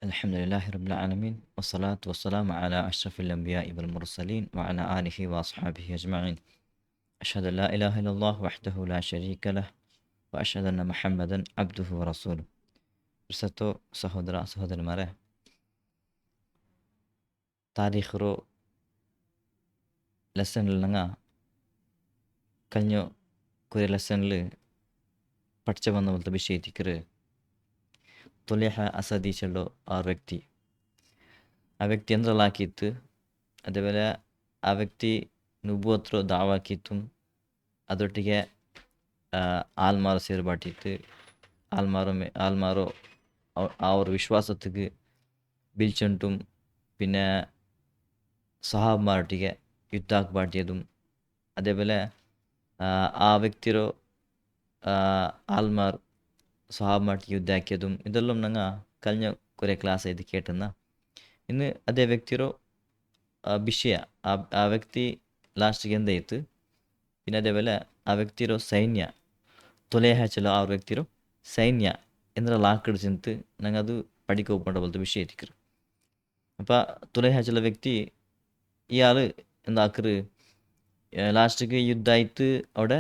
الحمد لله رب العالمين والصلاة والسلام على أشرف الأنبياء والمرسلين وعلى آله وأصحابه أجمعين. أشهد أن لا إله إلا الله وحده لا شريك له وأشهد أن محمدا عبده ورسوله. برساتو سهودرا سهودر مره تاريخ رو lesson لنا كنيو كوري lesson ل പഠിച്ച വന്ന പോലത്തെ വിഷയത്തിക്കറ് ತುಲೇಹ ಅಸದಿ ಚೆಲ್ಲೋ ಆ ವ್ಯಕ್ತಿ ಎಂದ್ರಲ್ಲಾಕಿತ್ತು അതേപോലെ ಆ ವ್ಯಕ್ತಿ ನುಬುವತ್ರು ದಾವಾಕಿತ್ತು ಅದೊಟ್ಟಿಗೆ ആൽമാറ് ಸೇರ್ಬಾಟಿತ್ತು ആൽമാറോ ആ ഒരു വിശ്വാസത്തിക്ക് ബിൽച്ചണ്ടും പിന്നെ സഹാബന്മാരൊಟ್ಟಿಗೆ ಯುದ್ಧ ಆಗ್ಬಾಟಿಯതും അതേപോലെ ಆ ವ್ಯಕ್ತಿರೋ ಆಲ್ಮಾರ್ സഹാബന്മാരൊಟ್ಟಿಗೆ ಯುದ್ಧ ಹಾಕಿയതും ಇದೆಲ್ಲ ನಂಗೆ ಕಲ್ഞ്ഞ കുറേ ಕ್ಲಾಸ್ ಐದು ಕೇಟನ್ನ ಇನ್ನು ಅದೇ ವ್ಯಕ್ತಿರೋ ವಿಷಯ ಆ ವ್ಯಕ್ತಿ ಲಾಸ್ಟಿಗೆ ಎಂದಾಯಿತು പിന്നെ അതേപോലെ ആ വ്യക്തിയുടെ സൈന്യ ತೊಲೆಹಚಲ ಆ ವ್ಯಕ್ತಿರೋ ಸೈನ್ಯ ಎಂದ್ರಲ್ಲಿ ಆಕಡಿಸಿಂತು ನಂಗೆ ಅದು പഠിக்க ಹೋಗ್ಕೊಂಡ പോലത്തെ ವಿಷಯ ಇತ್ತಿಕ್ರು അപ്പം ತೊಲೆಹಚಲ ವ್ಯಕ್ತಿ ഇയാൾ എന്താക്കറ് ലാസ്റ്റിക്ക് യുദ്ധമായിട്ട് അവിടെ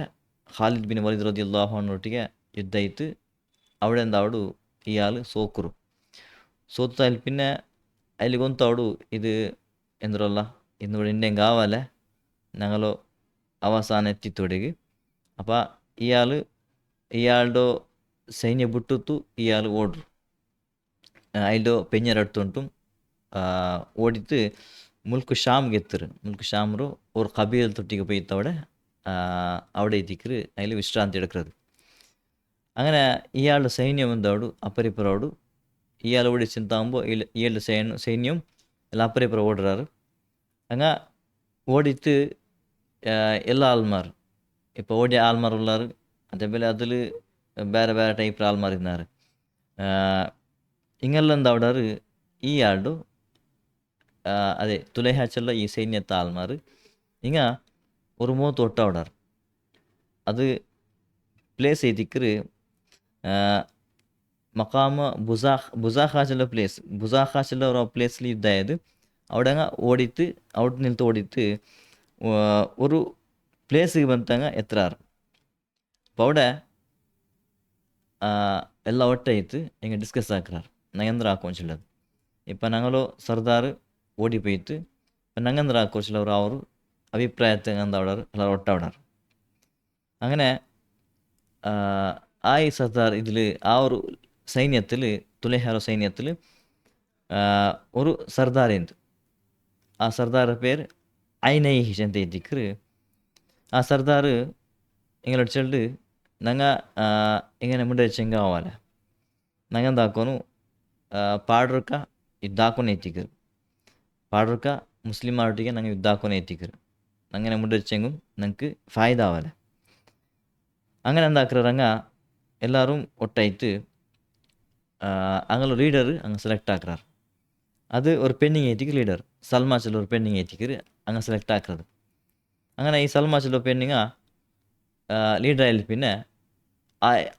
ഖാലിദ് ബിൻ വലീദ് റളിയല്ലാഹു അൻഹുവൊಟ್ಟಿಗೆ ಯುದ್ಧ അവിടെ എന്താവಡು ഇയാൾ ಸೋಕರು ಸೋತಾൽ പിന്നെ അതിൽ ಗೊಂತವಡು ഇത് ಎಂದ್ರಲ್ಲ ഇന്നിവിടെ ഇന്ത്യൻ കാവാലെ ഞങ്ങളോ അവസാനം എത്തിത്തുടങ്ങി അപ്പം ഇയാളുടെ സൈന്യ ಬಿಟ್ಟುತ್ತು ഇയാൾ ಓಡ್ರು അതിൻ്റെ പെഞ്ഞരെടുത്തുണ്ടും ಓಡಿತ್ತು ಮುಲ್ಕ್ ಶಾಮ್ಗೆ ಎತ್ತರು ಮುಲ್ಕ್ ಶಾಮ್ರು ಅವ್ರ ಕಬೀಲ್ ತೊಟ್ಟಿಗೆ പോയിത്തവിടെ അവിടെ എത്തിക്കറ് അതിൽ വിശ്രാന്തി എടുക്കുന്നത് അങ്ങനെ ഇയാളുടെ സൈന്യം എന്താവಡು അപ്പരിപ്പുറോಡು ഇയാൾ ഓടിച്ചെന്താകുമ്പോൾ ഇയാളുടെ സൈന്യം എല്ലാം അപ്പരിപ്പുറം ഓടുறாரு അങ്ങനെ ഓടിത്ത് ಎಲ್ಲ ಆಲ್ಮಾರ್ ഇപ്പോൾ ഓടിയ ആൽമാർ ഉള്ളാറ് അതേപോലെ അതിൽ ಬೇರೆ ಬೇರೆ ಟೈಪ್ ಆಲ್ಮಾರ್ ಇದ್ದಾರೆ ಹಿಂಗೆಲ್ಲ എന്താവടാറ് ഇയാളുടെ ಅದೇ ತುಲೆಹಾಚಲ್ಲ ಈ ಸೈನ್ಯತ್ತ ಆಲ್ಮಾರ್ ಹಿಂಗೆ ஒரு ಮೂವತ್ತು ಒಟ್ಟಾವಡಾರು ಅದು ಪ್ಲೇಸ್ ಐತಿಕ್ರು മഖാമ ബുസാഖാച്ചുള്ള ബുസാഖാച്ചുള്ള ഒരു പ്ലേസിൽ യുദ്ധമായത് അവിടെ അങ്ങ് ഓടിത്ത് അവിടെ നിന്നിട്ട് ഓടിത്ത് ഒരു ಪ್ಲೇಸಿಗೆ ಬಂತಂಗ ಎತ್ತರಾರು അപ്പോൾ അവിടെ ಎಲ್ಲ ಒಟ್ಟಾಯಿತು ಹಿಂಗೆ ಡಿಸ್ಕಸ್ ಹಾಕ್ರಾರು ನಂಗೆಂದ್ರ ಹಾಕೋಂಚಿಲ್ಲದು ಇപ്പം ഞങ്ങളോ ಸರ್ದಾರ್ ಓಡಿ പോയിട്ട് ഇപ്പം ನಂಗೆಂದ್ರ ಹಾಕೋಚಿಲ್ಲ ಅವರು അഭിപ്രായത്തെ എന്താവടാറ് എല്ലാവരും ഒട്ടാവിടാറ് അങ്ങനെ ഈ സർദാർ ഇതിൽ ആ ഒരു സൈന്യത്തിൽ തുലേഹാരോ സൈന്യത്തിൽ ഒരു സർദാറുണ്ട് ആ സർദാറുടെ പേര് ഐനൈഹിഷ് ಅಂತ ಇದ್ದಿಕ್ರು ആ സർദാർ ഇങ്ങനെ അടിച്ചിട്ട് ഞങ്ങ ഇങ്ങനെ ಮುಂದೆ ಚೆಂಗ ಅವಾಲೆ ನಂಗೆಂದು ಹಾಕೋನು ಪಾಡ್ರಕ ಯುದ್ಧ ಹಾಕೋನೆ ಎತ್ತಿಕ್ರು ಪಾಡ್ರಕ ಮುಸ್ಲಿಮಾರೊಟ್ಟಿಗೆ ನಂಗೆ ಯುದ್ಧ ಹಾಕೋನೆ ಎತ್ತಿಕ್ರು അങ്ങനെ ಮುಂದೆ ಚೆಂಗು ನಂಗೆ ಫಾಯ್ದ ಆವಾಲೆ അങ്ങനെ എന്താക്കുறாங்க எல்லாரும் ஒட்டாயிட்டு அங்கே லீடரு அங்கே செலக்ட் ஆக்குறாரு அது ஒரு பெண்ணிங் ஏற்றிக்கு லீடர் சல்மாச்சில் ஒரு பெண்ணிங் ஏற்றிக்கிரு அங்கே സെലക്ട് ആക്കുന്നത് അങ്ങനെ ഈ സൽമാച്ചിലോ പെണ്ണിങ്ങ ലീഡർ ആയാലും പിന്നെ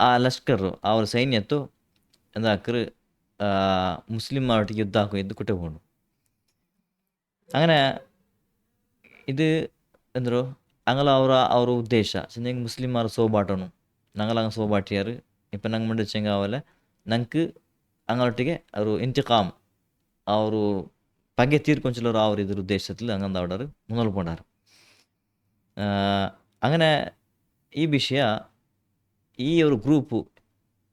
ആ ലഷ്കರು ಆ ഒരു ಸೈನ್ಯತ್ತು എന്താക്കറ് മുസ്ലിംമാരൊട്ടിಗೆ ಯುದ್ಧ ಹಾಕೋ ಇದು ಕುಟ್ಟೆ ಹೋಗೋಣ അങ്ങനെ ഇത് ಎಂದರು ಅಂಗಲ ಅವರ ಉದ್ದೇಶ ಚೆಂದಂಗೆ ಮುಸ್ಲಿಮಾರು ಸೋಬಾಟನು ನಂಗಲಂಗೆ ಸೋಬಾಟಿಯಾರು ಇപ്പം ನಂಗೆ ಮುಂದೆ ಚೆಂಗ ಆವಲ್ಲ ನಂಗೆ ಅಂಗಳೊಟ್ಟಿಗೆ ಅವರು ಇಂತಿಕಾಮ್ ಅವರು ಪಗೆ ತೀರ್ಕೊಂಚಲರು അവർ ഇതൊരു ഉദ്ദേശത്തിൽ അങ്ങനെ അവിടെ മുന്നോട്ട് പോണ്ടാറ് അങ്ങനെ ഈ ವಿಷಯ ಈ ഒരു ಗ್ರೂಪು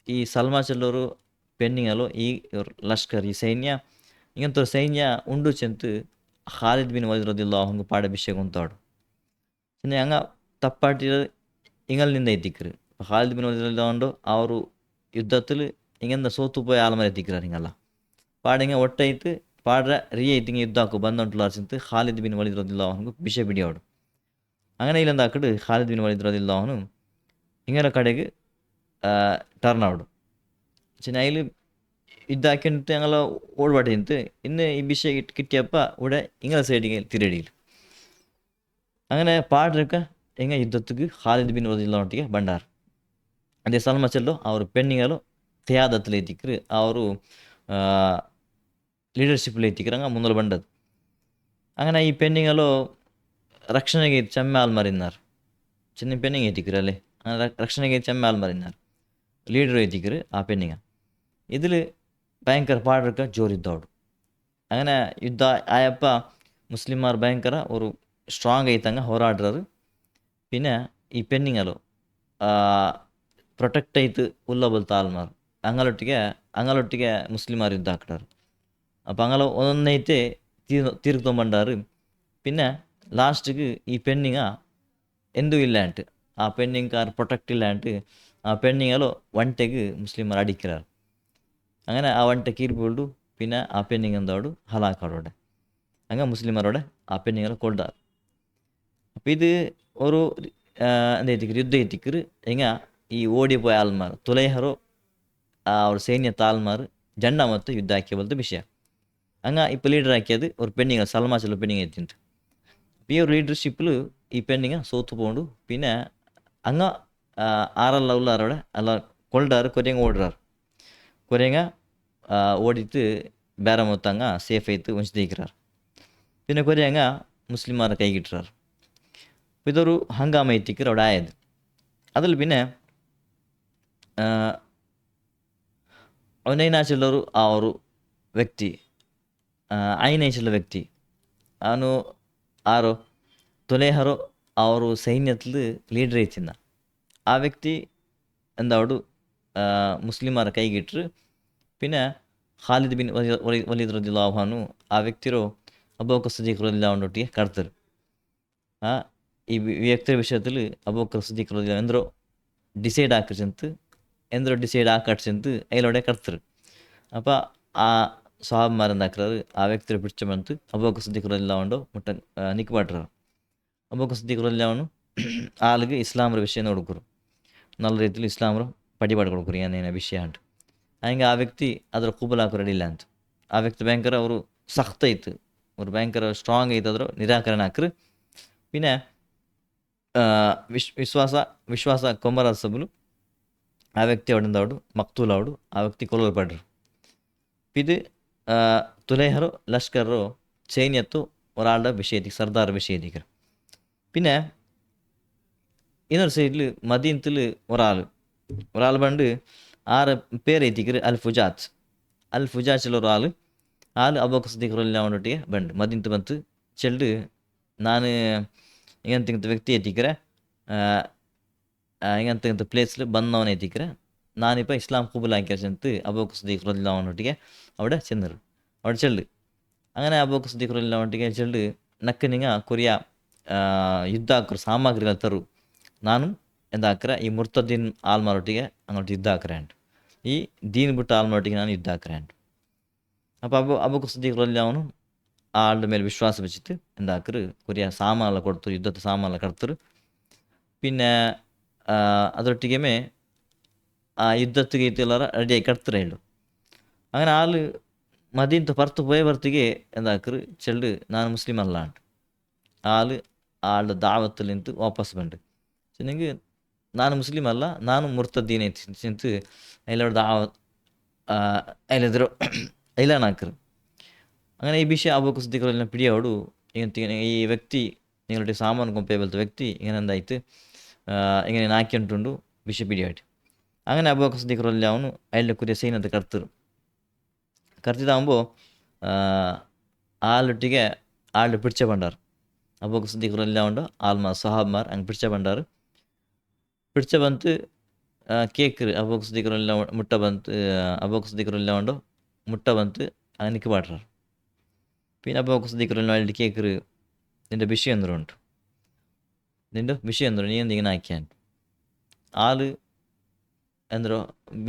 ಈ ಸಲ್ಮಾಚಲ್ಲವರು ಪೆಣ್ಣಿಂಗಲು ಈ ಲಷ್ಕರ್ ಈ ಸೈನ್ಯ ಇಂಗಂತ ಸೈನ್ಯ ಉಂಡು ಚೆಂತು ಖಾಲಿದ್ ಬಿನ್ ವಲೀದ್ റളിയല്ലാഹു അൻഹു പാടെ വിഷയം കൊണ്ടാడు പിന്നെ അങ്ങ തപ്പാട്ടികൾ ഇങ്ങളിനിന്ന് എത്തിക്കറ് ഖാലിദ് ബിൻ വലീദ് റളിയല്ലാഹു അൻഹു ആ ഒരു യുദ്ധത്തിൽ ഇങ്ങനെ സോത്തുപോയ ആൾമാരെ എത്തിക്കറാರು ಹಿಂಗಲ್ಲ ಪಾಡಿಂಗ ಒಟ್ಟಾಯ್ತು ಪಾಡ್ರ ರೀ ಐತಿಂಗೆ ಯುದ್ಧ ಹಾಕು ಬಂದಂಟ್ಲ ಅರ್ಸಿಂತು ಖಾಲಿದ್ ಬಿನ್ ವಲೀದ್ റളിയല്ലാഹു അൻഹു ವಿಷಯ ಬಿಡಿಯೋಡು അങ്ങനെ ಇಲ್ಲಂದ ಆಕಡು ಖಾಲಿದ್ ಬಿನ್ ವಲೀದ್ റളിയല്ലാഹു അൻഹു ಹಿಂಗರ ಕಡೆಗೆ ಟರ್ನ್ ಆವಡು ಚಿನ್ನ അതിൽ ಯುದ್ಧ ಹಾಕಿಂತು ഞങ്ങൾ ഓടുപാട്ടിಂತು ഇന്ന് ഈ വിഷയ കിട്ടിയപ്പ ഇവിടെ ഇങ്ങനെ സൈഡിಗೆ തിരടിയില്ല അങ്ങനെ ಪಾಡ್ರಕ ಹೆಂಗೆ ಯುದ್ಧತ್ತಿಗೆ ಖಾಲಿದ್ ಬಿನ್ ವಲೀದ್ ಒಟ್ಟಿಗೆ ಬಂಡಾರ ಅದೇ ಸಲ್ಮಾಚಲ್ಲೋ ಅವ್ರ ಪೆಣ್ಣಿಗಲು ತ್ಯಾದತ್ಲೆ ಎತ್ತಿಕ್ರು ಅವರು ಲೀಡರ್ಶಿಪ್ಲು ಎತ್ತಿಕ್ಕಿರಂಗ ಮುಂದಲು ಬಂಡದು. ಅಂಗನ ಈ ಪೆನ್ನಿಂಗಲು ರಕ್ಷಣೆಗೆ ಚೆಮ್ಮೆ ಆಲ್ ಮರಿನಾರು ಚಿನ್ನ ಪೆನ್ನಿಂಗ್ ಎತ್ತಿಕ್ಕಿರು ಅಲ್ಲಿ ರಕ್ಷಣೆಗೆ ಚೆಮ್ಮೆ ಆಲ್ ಮರಿನಾರು ಲೀಡರ್ ಎತ್ತಿಕ್ಕಿರು ಆ ಪೆನ್ನಿಂಗ ഇതിൽ ഭയങ്കര പാടൊക്കെ ജോരിದ್ದോಡು അങ്ങനെ ಯುದ್ಧ ಆಯಪ್ಪ ಮುಸ್ಲಿಮಾರ್ ಭಯಂಕರ ಅವರು ಸ್ಟ್ರಾಂಗ್ ಐತಂಗ ಹೋರಾಡ್ರರು പിന്നെ ಈ ಪೆನ್ನಿಂಗಲು ಪ್ರೊಟೆಕ್ಟ್ ಐತು ಉಲ್ಲಬಲ್ ತಾಲ್ಮಾರು ಅಂಗಲೊಟ್ಟಿಗೆ ಮುಸ್ಲಿಮಾರ್ ಯುದ್ಧ ಹಾಕ್ಡಾರು അപ്പം ಅಂಗಲ ಒಂದೊಂದೈತೆ ತಿರುಗಿ ತೊಗೊಂಬಂಡಾರು പിന്നെ ലാസ്റ്റിക്ക് ഈ പെണ്ണിങ്ങ എന്തും ഇല്ലാണ്ട് ആ പെണ്ണിങ്കാർ പ്രൊട്ടക്റ്റ് ഇല്ലാണ്ട് ആ പെണ്ണിങ്ങലോ ಒಂಟೆಗೆ ಮುಸ್ಲಿಮಾರ್ ಅಡಿಕ್ಕಿರಾರು അങ്ങനെ ആ ಒಂಟೆ ಕೀರ್ಬಿಳ್ಡು പിന്നെ ಆ പെണ്ണിങ് എന്തോಡು ഹലാക്കാടോടെ അങ്ങനെ മുസ്ലിമാരോടെ ആ പെണ്ണിങ്ങൾ കൊണ്ടാറ് അപ്പം ഇത് ഒരു എന്താ എത്തിക്കറ് ಯುದ್ಧ ಎತ್ತಿಕ್ಕರು ಹೆಂಗ ಈ ಓಡಿಪೋಯ ಆಲ್ಮಾರ್ ತುಲೈಹರು ಅವ್ರ ಸೈನ್ಯ ತಾಲ್ಮಾರ್ ಜಂಡ ಮತ್ತು ಯುದ್ಧ ಹಾಕಿ ಬಲ್ತ ವಿಷಯ ಹಂಗ ಇಪ್ಪ ಲೀಡರ್ ಹಾಕಿയത് ഒരു പെണ്ണിങ്ങ സൽമാച്ചുള്ള പെണ്ണിങ്ങ എത്തിണ്ട് ഈ ഒരു ലീഡർഷിപ്പിൽ ഈ പെണ്ണിങ്ങ സോത്തു പോണ്ട് പിന്നെ അങ്ങ ആറല്ല ഉള്ളാരോടെ അല്ല കൊണ്ടാറ് കൊരങ്ങ ഓടുறாரு കൊരങ്ങ ಓಡಿತ್ತು ಬೇರೆ ಮೊತ್ತಂಗ ಸೇಫ್ ಆಯ್ತು ಉಂಚ್ದಿಕ್ಕಿರಾರು പിന്നെ ಕೊರೆಯಂಗ ಮುಸ್ಲಿಮಾರ ಕೈಗಿಟ್ರಾರು ഇതൊരു ഹങ്കാമ എത്തിക്കർ അവിടെ ആയത് അതിൽ പിന്നെ ಅವನೈನಾಚುಳ್ಳವರು ಆ ಅವರು ವ್ಯಕ್ತಿ ಐನೈಚುള്ള ವ್ಯಕ್ತಿ ಅವನು ಆರೋ ತುಲೇಹರೋ ಅವರು ಸೈನ್ಯത്തിൽ ಲೀಡರ್ ಐತಿನ್ನ ആ വ്യക്തി എന്താവಡು ಮುಸ್ಲಿಮಾರ ಕೈಗಿಟ್ರು പിന്നെ ಖಾಲಿದ್ ಬಿನ್ ವಲೀದ್ ರದಿಯಲ್ಲಾಹು ಅನ್ಹು ಆ ವ್ಯಕ್ತಿರು ಅಬೂಬಕರ್ ಸಿದ್ದೀಕ್ ರದಿಯಲ್ಲಾಹು ಅನ್ಹುಟ್ಟಿಗೆ ಕಡ್ತರು ഈ വ്യക്തി വിഷയത്തിൽ അബൂബക്കർ സിദ്ദീഖ് റളിയല്ലാഹു എന്തോ ഡിസൈഡ് ആക്കിച്ചെಂತು ಎಂದೋ ಡಿಸೈಡ್ ಆಕಾಡ್ಸೆಂತು ಅಯ್ಲೋಡೆ ಕಡ್ತರು അപ്പം ಆ സ്വഹാബന്മാരെന്താക്കാറ് ആ വ്യക്തിയെ പിടിച്ചു ಬಂತು അബൂബക്കർ സിദ്ദീഖ് റളിയല്ലാഹു അൻഹു മുട്ട നിൽക്കപാട്രാറ് അബൂബക്കർ സിദ്ദീഖ് റളിയല്ലാഹു അൻഹു ಆಳಿಗೆ ಇಸ್ಲಾಮರ ವಿಷಯನ ಹುಡುಕರು നല്ല ರೀತಿಲಿ ಇಸ್ಲಾಮರು ಪಡಿಪಾಡು ಕೊಡ್ಕರು ಏನೇನು ವಿಷಯ ಅಂಟು ಹಂಗೆ ಆ ವ್ಯಕ್ತಿ ಅದರ ಕುಬಲ್ ಹಾಕೋ ರೆಡಿಲ್ಲ ಅಂತ ಆ ವ್ಯಕ್ತಿ ಭಯಂಕರ ಅವರು ಸಖ್ತ ಐತು ಅವ್ರು ಭಯಂಕರ ಸ್ಟ್ರಾಂಗ್ ಐತಾದ್ರು ನಿರಾಕರಣೆ ಹಾಕ್ರು പിന്നെ ವಿಶ್ವಾಸ ಕೊಂಬರ ಸಬಲು ಆ ವ್ಯಕ್ತಿ ಅವಡಿಂದವಡು ಮಕ್ತೂಲ್ ಅವಡು ಆ ವ್ಯಕ್ತಿ ಕೊಲ್ಲಲ್ಪಡ್ರು ഇത് തുലൈഹറോ ലഷ്കറോ സൈന്യത്തോ ഒരാളുടെ വിഷയത്തിക്ക് സർദാർ വിഷയത്തിക്ക് പിന്നെ ಇನ್ನೊಂದು ಸೈಡ್ಲು ಮದೀನത്തിൽ ഒരാൾ പണ്ട് ആറ് പേരെത്തിക്കറ് അൽ ഫുജാച്ചിൽ ഒരാൾ അബൂബക്കർ സിദ്ദീഖ് റളിയല്ലാഹു അൻഹുട്ടിಗೆ ಬಂದು ಮದೀನത്ത് ಬಂತು ಚೆಲ್ಡು ನಾನು ಹಿಂಗಂತ ವ್ಯಕ್ತಿ ಎತ್ತಿಕ್ರೆ ಹಿಂಗಂತ ಪ್ಲೇಸ್ಲು ಬಂದವನ ಎತ್ತಿಕ್ರೆ ನಾನಿപ്പോൾ ഇസ്ലാം ഖുബൂൽ ആക്കിയറിച്ചെന്ന് അബൂബക്കർ സിദ്ദീഖ് റളിയല്ലാഹു അൻഹുട്ടിಗೆ അവിടെ ചെന്നರು അവിടെ ಚೆಲ್ಲು അങ്ങനെ അബൂബക്കർ സിദ്ദീഖ് റളിയല്ലാഹു അൻഹുട്ടിಗೆ ಚೆಲ್ಡು ನಕ್ಕನಿಂಗ ಕೊರಿಯ ಯುದ್ಧ ಹಾಕರು ಸಾಮಗ್ರಿಗಳ ತರು ನಾನು ಎಂದಾಕ್ರೆ ಈ ಮುರ್ತದ್ದೀನ್ ಆಲ್ಮಾರೊಟ್ಟಿಗೆ അങ്ങോട്ട് ಯುದ್ಧ ಹಾಕ್ರೆ ಈ ದೀನ್ ಬಿಟ್ಟು ಆಲ್ಮಾರೊಟ್ಟಿಗೆ ನಾನು ಯುದ್ಧ ಹಾಕ್ರೆ അപ്പോൾ അബൂബക്കർ സിദ്ദീഖ് റളിയല്ലാഹു അൻഹു ആ ആളുടെ മേൽ വിശ്വാസം വെച്ചിട്ട് എന്താക്കറ് കൊറിയ സാമാനെല്ലാം കൊടുത്തു യുദ്ധത്തെ സാമാനെല്ലാം കടത്തರು പിന്നെ ಅದರೊಟ್ಟಿಗೆ ಆ ಯುದ್ಧತ್ತಿಗೆ ಇತ್ತೆಲ್ಲ ರೆಡಿಯಾಗಿ ಕಟ್ತಾರೆ ಹೇಳು അങ്ങനെ ആള് മദീനത്ത് പുറത്ത് പോയ വർത്തിಗೆ എന്താക്കറ് ചെല്ല് ನಾನು ಮುಸ್ಲಿಮ್ ಅಲ್ಲ ಅಂಟು ಆളുടെ ದಾವത്തിൽ ನಿಂತು ವಾಪಸ್ ಬಂದು ചെന്നെങ്കിൽ ನಾನು ಮುಸ್ಲಿಮ್ ಅಲ್ಲ ನಾನು ಮುರ್ತದ್ದೀನ್ ಐತಿ അതിലൂടെ അതിലെതിരോ അതിലാണ് ആക്കറ് അങ്ങനെ ഈ വിഷയം അബൂബക്കർ സിദ്ദീഖ് റളിയല്ലാഹു പിടിയോಡು ഈ വ്യക്തി നിങ്ങളുടെ സാമാൻ കൊമ്പേ പോലത്തെ വ്യക്തി ഇങ്ങനെ എന്തായിട്ട് ഇങ്ങനെ നാക്കിയിട്ടുണ്ടു വിഷ പിടിയായിട്ട് അങ്ങനെ അബൂബക്കർ സിദ്ദീഖ് റളിയല്ലാഹു അൻഹു അയാളുടെ കുറിയ സൈന്യത്തെ ಕರ್ತಿದಾകുമ്പോൾ ಆಳೊಟ್ಟಿಗೆ ಆಳು പിടിച്ച ಬಂಡಾರು ಅಬೂಬಕರ್ ಸಿದ್ದೀಖ್ റളിಯല്ലാഹು ಅನ್ಹು ಆಲ್ಮಾರ್ ಸಹಾಬಮಾರ್ ಹಂಗೆ പിടിച്ച ಬಂತು ಕೇಕ್ರು ಅಬೂಬಕರ್ ಸಿದ್ದೀಖ್ റളിയല്ലാഹು ಮುಟ್ಟ ಬಂತು ಅಬೂಬಕರ್ ಸಿದ್ದೀಖ್ റളിയല്ലാഹു ಅನ್ಹು മുട്ട ಬಂತು അങ്ങനെ നിൽക്കപാട്രാറ് പിന്നെ അബൂബക്കർ സിദ്ദീഖ് റളിയല്ലാഹു അയാളുടെ കേക്റ് നിൻ്റെ വിഷയം എന്തുണ്ട് നീ എന്തിങ്ങനെ ആക്കിയാൻ ആള് എന്തോ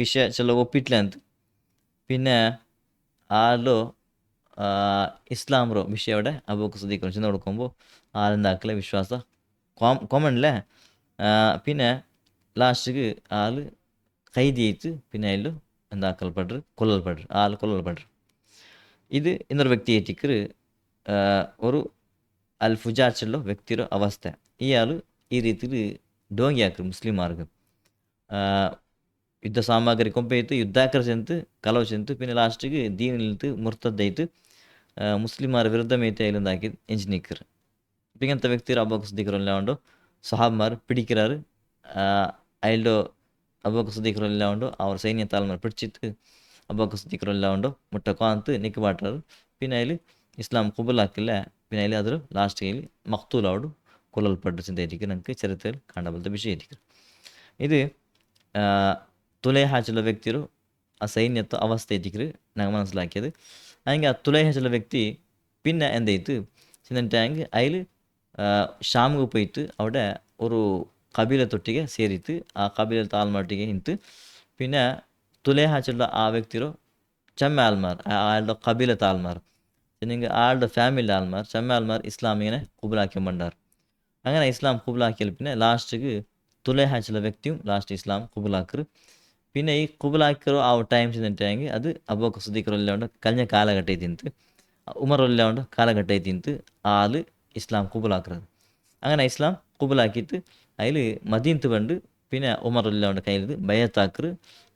ವಿಷಯ ಚಲೋ ಒಪ್ಪಿಟ್ಲೆ ಅಂತ പിന്നെ ಆಳು ಇಸ್ಲಾಮ್ರೋ ವಿಷಯವಡೆ ಅಬೂಬಕರ್ ಸಿದ್ದೀಖ್ ചെന്ന് കൊടുക്കുമ്പോൾ ആളെന്താക്കലെ വിശ്വാസ കോമൺലേ പിന്നെ ലാസ്റ്റിക്ക് ആള് കൈദി ആയിട്ട് പിന്നെ അതിൽ കൊല്ലൽപ്പെടും ഇത് ಇನ್ನೊಂದು ವ್ಯಕ್ತಿ ಏತಿಕ್ರು ഒരു ಅಲ್ ಫುಜಾಚಿಲ್ಲ ವ್ಯಕ್ತಿರೋ ಅವಸ್ಥೆ ಇಯಾಳು ಈ ರೀತಿಲಿ ಡೋಂಗಿ ಹಾಕ್ರು ಮುಸ್ಲಿಮಾರ್ಗೆ ಯುದ್ಧ ಸಾಮಗ್ರಿ ಕೊಂಪೆ ಇತ್ತು ಯುದ್ಧಾಕರ ಚೆಂತು ಕಲವು ಚೆಂತು പിന്നെ ലാസ്റ്റിക്ക് ദീനിൽ മുർത്തദ്ദായിട്ട് ಮುಸ್ಲಿಮರ ವಿರುದ್ಧಮೈತೆ ಐಲಂದಾಕಿ ಎಂಜಿನಿಕ್ಕರ್. ഇങ്ങനത്തെ വ്യക്തികൾ അബൂബക്കർ സിദ്ദീഖ് റളിയല്ലാഹു അൻഹു സഹാബന്മാർ പിടിக்கிறாரு. അയാളുടെ അബൂബക്കർ സിദ്ദീഖ് റളിയല്ലാഹു അൻഹു അവർ സൈന്യത്താൽമാർ പിടിച്ചിട്ട് അബൂബക്കർ സിദ്ദീഖ് റളിയല്ലാഹു അൻഹു മുട്ട കാന്ത് നിൽക്കുപാട്ടാറ്. പിന്നെ അതിൽ ഇസ്ലാം കുബലാക്കില്ല. പിന്നെ അതിൽ അതൊരു ಲಾಸ್ಟ್ കയ്യിൽ മഖ്തൂലോട് കൊല്ലൽപ്പെട്ട ചിന്തയായിരിക്കും നമുക്ക് ചരിത്രത്തിൽ കാണാൻ പോലത്തെ വിഷയമായിരിക്കും. ഇത് തുലൈഹ ചില വ്യക്തിರು ആ സൈന്യത്തെ അവസ്ഥയായിരിക്കും ഞങ്ങൾ മനസ്സിലാക്കിയത്. അല്ലെങ്കിൽ ആ തുലൈഹ ചില വ്യക്തി പിന്നെ എന്തായിട്ട് ചെന്നിട്ടാങ്കിൽ അതിൽ ഷാമുಗೆ പോയിട്ട് അവിടെ ഒരു കബീലത്തൊಟ್ಟಿಗೆ ಸೇರಿತ್ತು. ಆ ಕಬೀಲದ ಆಲ್ಮಾಟಿಗೆ ನಿಂತು പിന്നെ തുലൈഹ ചില ആ വ്യക്തിರು ചെമ്മ ആൽമാർ അയാളുടെ കബീലത്തെ ആൽമാർ അല്ലെങ്കിൽ അയാളുടെ ഫാമിലി ആൽമാർ ചെമ്മ ആൽമാർ ഇസ്ലാമിനെ കുബലാക്കിക്കൊണ്ടാർ. അങ്ങനെ ഇസ്ലാം കുബലാക്കിയാൽ പിന്നെ ലാസ്റ്റിക്ക് തുലൈഹ ചില വ്യക്തിയും ലാസ്റ്റ് ഇസ്ലാം കുബലാക്കർ. പിന്നെ ഈ കുബലാക്കറോ ആ ടൈം ചെന്നിട്ടാങ്കിൽ അത് അബൂബക്കർ സിദ്ദീഖ് റളിയല്ലാഹു അൻഹു കഴിഞ്ഞ കാലഘട്ടം തിന്ത് ഉമർ റളിയല്ലാഹു അൻഹു കാലഘട്ടം തിന്ത് ആള് ഇസ്ലാം കുബലാക്കുന്നത്. അങ്ങനെ ഇസ്ലാം കുബലാക്കിയിട്ട് അതിൽ മദീനത്ത് വേണ്ട പിന്നെ ഉമർ റളിയല്ലാഹു അൻഹു കയ്യിൽ ബയത്താക്കർ.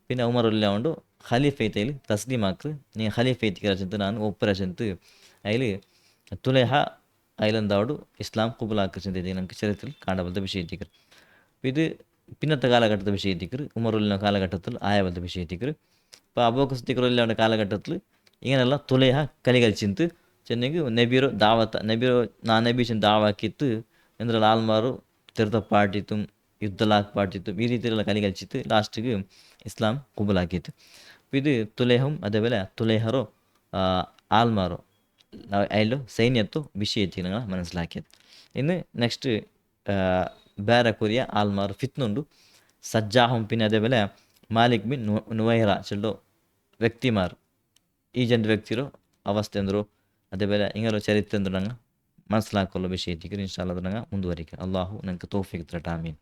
പിന്നെ ഉമർ റളിയല്ലാഹു അൻഹു ഖലീഫൈത്ത് അതിൽ തസ്ലീമാക്കർ. നീ ഖലീഫൈത്തിക്ക് ರಚಂತ ನಾನು ಒಪ್ಪರಚಂತ അതിൽ തുലൈഹ അതിലെന്താവോട് ഇസ്ലാം കുബലാക്കർ ചിന്തയിൽ നമുക്ക് ചരിത്രത്തിൽ കാണാൻ പോലത്തെ വിഷയത്തിക്കർ. അപ്പോൾ ഇത് പിന്നത്തെ കാലഘട്ടത്തെ വിഷയത്തിക്കർ ഉമറുള്ള കാലഘട്ടത്തിൽ ആയ പോലത്തെ വിഷയത്തിക്കർ. അപ്പോൾ അബൂബക്കർ സിദ്ദീഖ് റളിയല്ലാഹു അൻഹു കാലഘട്ടത്തിൽ ഇങ്ങനെയുള്ള തുലൈഹ ಕಲಿಗಲ್ಚಿಂತು ಚೆನ್ನಗೆ ನಬಿಯರು ದಾವತ ನಬಿಯರು ನಾ ನಬೀಶನ್ ದಾವಾಕಿತ್ತು ಎಂದ್ರಲ್ಲಿ ಆಲ್ಮಾರು ತಿರ್ತ ಪಾಟಿತ್ತು ಯುದ್ಧಲಾಕ್ ಪಾಟಿತ್ತು ಈ ರೀತಿಯೆಲ್ಲ ಕಲಿಗಲ್ಚಿತ್ತು ಲಾಸ್ಟಿಗೆ ഇസ്ലാം കുബലാക്കിയിട്ട്. അപ്പോൾ ഇത് തുലൈഹും അതേപോലെ തുലൈഹറോ ആൽമാറോ അതിലോ സൈന്യത്തോ വിഷയത്തിൽ നിങ്ങൾ മനസ്സിലാക്കിയത്. ഇന്ന് നെക്സ്റ്റ് ಬೇರೆ ಕೊರಿಯ ಆಲ್ಮಾರು ಫಿತ್ನುಂಡು ಸಜ್ಜಾಹುಂ പിന്നെ അതേപോലെ മാലിക് ബിൻ നുവൈറ ചെല്ലോ വ്യക്തിമാർ ഈ രണ്ട് വ്യക്തിರೋ ಅವಸ್ಥೆ ಅಂದರು അതേപോലെ ഇങ്ങനെ ചരിത്രം എന്തുടങ്ങ മനസ്സിലാക്കാനുള്ള വിഷയത്തിക്ക് ഇൻഷാ അല്ലാഹ് തുടങ്ങ ಮುಂದುವರಿക്കുക. അള്ളാഹു നിങ്ങൾക്ക് തൗഫീഖ് തരട്ടെ. ആമീൻ.